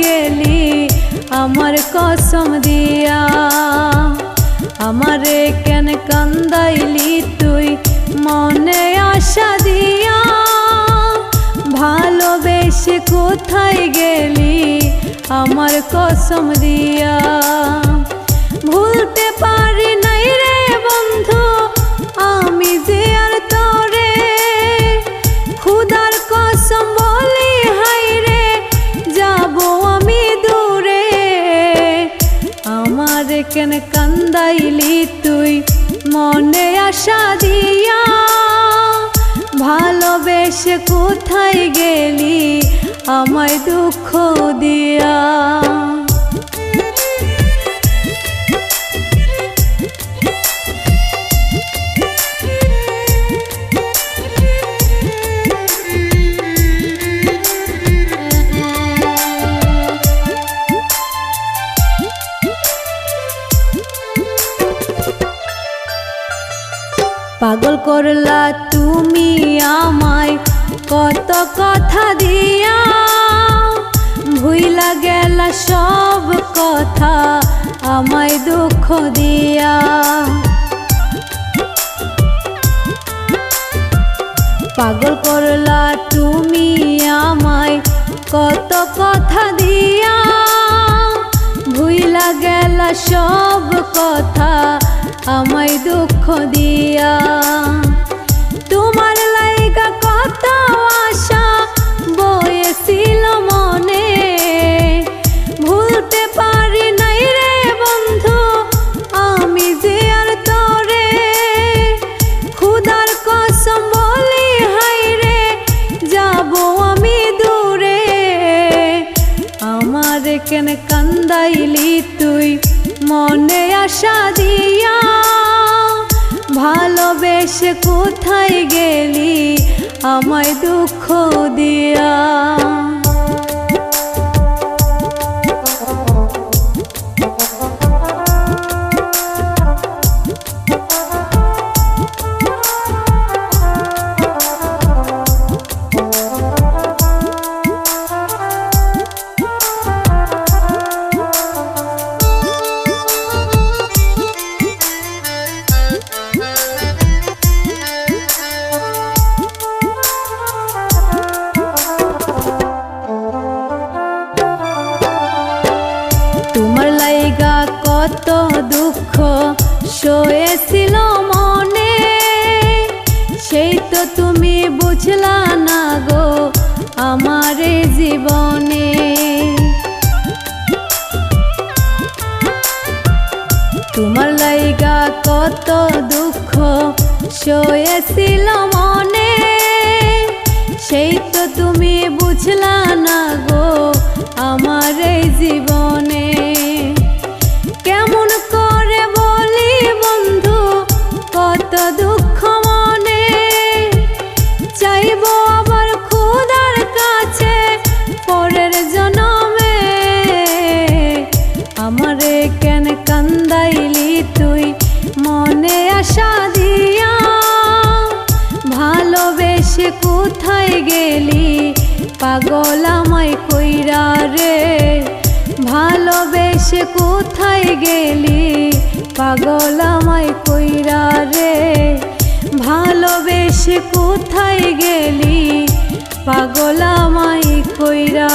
গেলি আমার কসম দিয়া। আমারে কেন কান্দাইলি তুই মনে আশা দিয়া, ভালোবেসে কোথায় গেলি আমার কসম দিয়া। ভুলতে পারি নাই রে বন্ধু আমি যে আর তোরে, খুদার কসম বলি হাই রে যাব আমি দূরে। আমারে কেন কান্দাইলি তুই মনে আশা দিয়া, ভালোবেসে কোথায় গেলি আমায় দুঃখ দিয়া। পাগল করলা তুমি আমায় কত কথা দিয়া, ভুইলা গেলা সব কথা আমায় দুঃখ দিয়া। পাগল করলা তুমি আমায় কত কথা দিয়া, ভুইলা গেলা সব কথা আমায় দুঃখ দিয়া। তোমার লাইগা কত আশা বয়েছিল মনে, ভুলতে পারি নাই রে বন্ধু আমি যে আর তোরে। খুদার কসম বলি হাই রে যাব আমি দূরে। আমারে কেন কান্দাইলি তুই মনে আশা দিয়া, ভালোবেসে কোথায় গেলি আমায় দুঃখ দিয়া। তোমার লাইগা কত দুঃখ সয়েছিল মনে, সেই তো তুমি বুঝলা না গো আমার জীবনে। তোমার লাইগা কত দুঃখ সয়েছিল মনে, সেই তো তুমি বুঝলা না গো আমার জীবনে। কেমন করে বলি বন্ধু কত দুঃখ মনে, চাইবো আবার খুদার কাছে পরের জনমে। আমারে কেন কান্দাইলি তুই মনে আশা দিয়া, ভালোবেসে কোথায় গেলি পাগল আমায় কইরা রে। ভালোবেসে কোথায় গেলি পাগল আমায় কইরা রে। ভালোবেসে কোথায় গেলি পাগল আমায় কইরা।